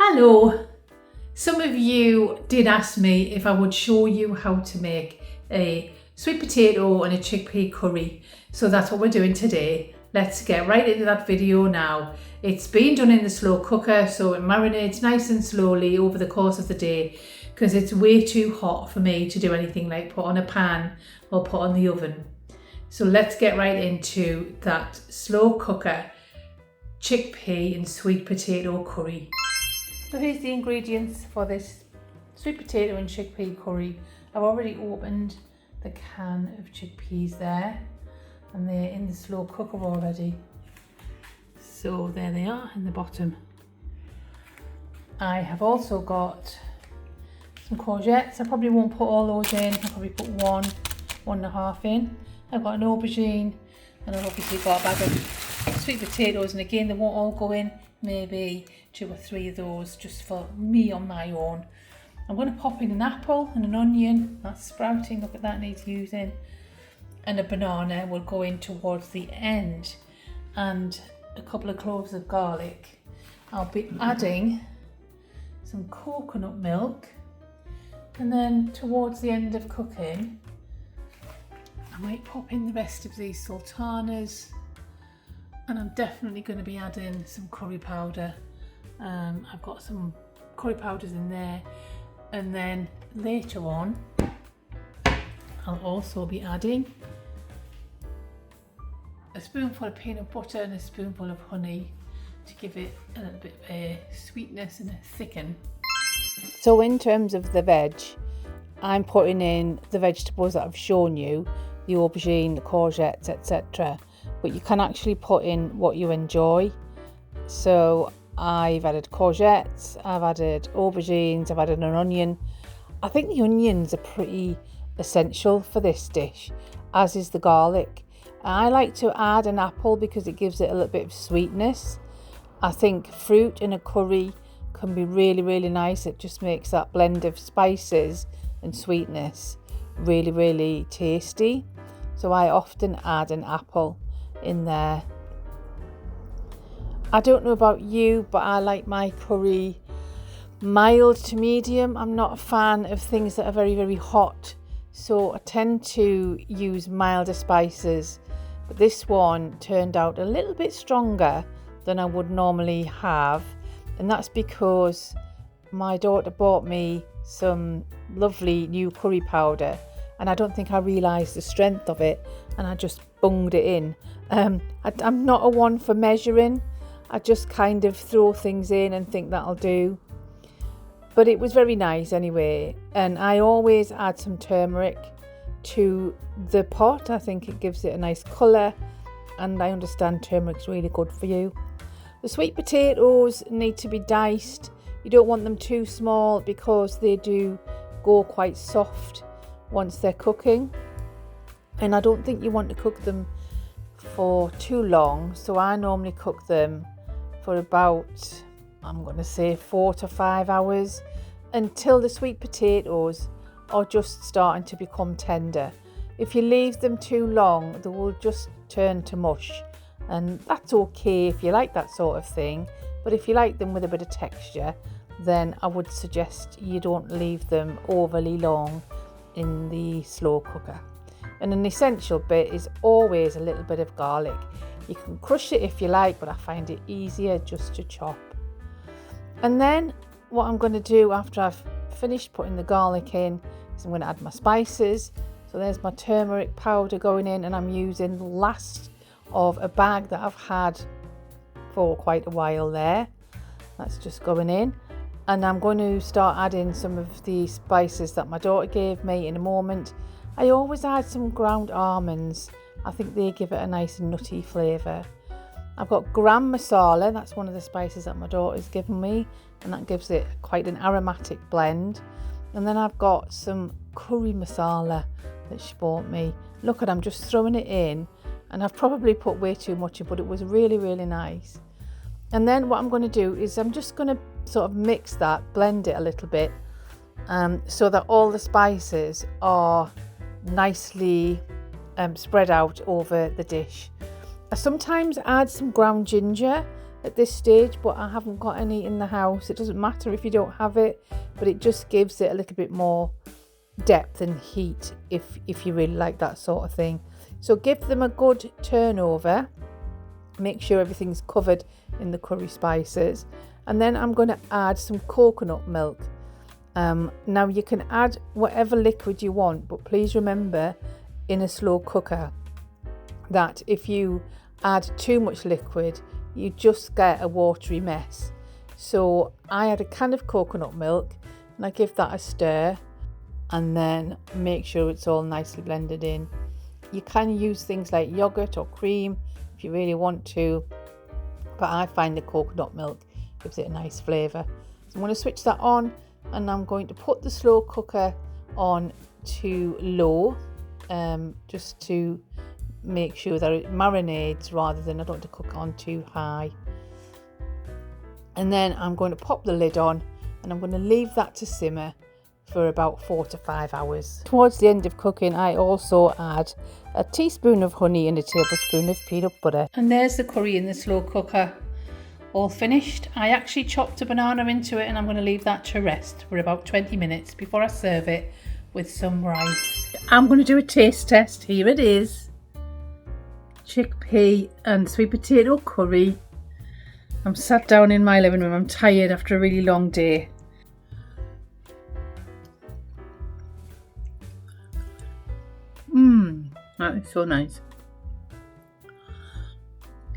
Hello! Some of you did ask me if I would show you how to make a sweet potato and a chickpea curry. So that's what we're doing today. Let's get right into that video now. It's been done in the slow cooker, so it marinates nice and slowly over the course of the day because it's way too hot for me to do anything like put on a pan or put on the oven. So let's get right into that slow cooker chickpea and sweet potato curry. So here's the ingredients for this sweet potato and chickpea curry. I've already opened the can of chickpeas there and they're in the slow cooker already. So there they are in the bottom. I have also got some courgettes. I probably won't put all those in. I'll probably put one and a half in. I've got an aubergine and I've obviously got a bag of sweet potatoes, and again they won't all go in, maybe 2 or 3 of those just for me on my own. I'm going to pop in an apple and an onion, that's sprouting, look at that, needs using, and a banana will go in towards the end, and a couple of cloves of garlic. I'll be adding some coconut milk, and then towards the end of cooking I might pop in the rest of these sultanas, and I'm definitely going to be adding some curry powder. I've got some curry powders in there, and then later on I'll also be adding a spoonful of peanut butter and a spoonful of honey to give it a little bit of a sweetness and a thicken. So in terms of the veg, I'm putting in the vegetables that I've shown you, the aubergine, the courgettes, etc. But you can actually put in what you enjoy. So I've added courgettes, I've added aubergines, I've added an onion. I think the onions are pretty essential for this dish, as is the garlic. I like to add an apple because it gives it a little bit of sweetness. I think fruit in a curry can be really nice. It just makes that blend of spices and sweetness really tasty. So I often add an apple in there. I don't know about you, but I like my curry mild to medium. I'm not a fan of things that are very hot, so I tend to use milder spices, but this one turned out a little bit stronger than I would normally have, and that's because my daughter bought me some lovely new curry powder, and I don't think I realised the strength of it, and I just bunged it in. I'm not a one for measuring. I just kind of throw things in and think that'll do. But it was very nice anyway, and I always add some turmeric to the pot. I think it gives it a nice colour, and I understand turmeric's really good for you. The sweet potatoes need to be diced. You don't want them too small because they do go quite soft once they're cooking, and I don't think you want to cook them for too long, so I normally cook them for about, I'm going to say 4 to 5 hours, until the sweet potatoes are just starting to become tender. If you leave them too long, they will just turn to mush, and that's okay if you like that sort of thing, but if you like them with a bit of texture, then I would suggest you don't leave them overly long in the slow cooker. And an essential bit is always a little bit of garlic. You can crush it if you like, but I find it easier just to chop. And then what I'm going to do after I've finished putting the garlic in is I'm going to add my spices. So there's my turmeric powder going in, and I'm using the last of a bag that I've had for quite a while there. That's just going in. And I'm going to start adding some of the spices that my daughter gave me in a moment. I always add some ground almonds. I think they give it a nice nutty flavour. I've got gram masala, that's one of the spices that my daughter's given me, and that gives it quite an aromatic blend. And then I've got some curry masala that she bought me. Look at, I'm just throwing it in, and I've probably put way too much in, but it was really nice. And then what I'm going to do is I'm just going to sort of mix that, blend it a little bit, so that all the spices are nicely spread out over the dish. I sometimes add some ground ginger at this stage, but I haven't got any in the house. It doesn't matter if you don't have it, but it just gives it a little bit more depth and heat if you really like that sort of thing. So give them a good turn over, make sure everything's covered in the curry spices, and then I'm going to add some coconut milk. Now you can add whatever liquid you want, but please remember in a slow cooker that if you add too much liquid, you just get a watery mess. So I add a can of coconut milk and I give that a stir, and then make sure it's all nicely blended in. You can use things like yogurt or cream if you really want to, but I find the coconut milk gives it a nice flavour. So I'm going to switch that on, and I'm going to put the slow cooker on to low, just to make sure that it marinades rather than I don't want to cook on too high. And then I'm going to pop the lid on, and I'm going to leave that to simmer for about 4 to 5 hours. Towards the end of cooking, I also add a teaspoon of honey and a tablespoon of peanut butter. And there's the curry in the slow cooker, all finished. I actually chopped a banana into it, and I'm going to leave that to rest for about 20 minutes before I serve it with some rice. I'm going to do a taste test. Here it is. Chickpea and sweet potato curry. I'm sat down in my living room. I'm tired after a really long day. That is so nice.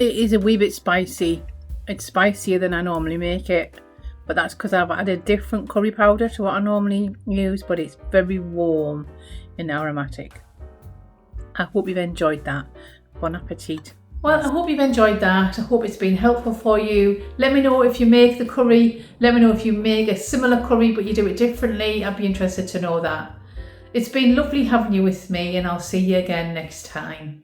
It is a wee bit spicy. It's spicier than I normally make it, but that's because I've added different curry powder to what I normally use, but it's very warm and aromatic. I hope you've enjoyed that. Bon appetit. Well, I hope you've enjoyed that. I hope it's been helpful for you. Let me know if you make the curry. Let me know if you make a similar curry but you do it differently. I'd be interested to know that. It's been lovely having you with me, and I'll see you again next time.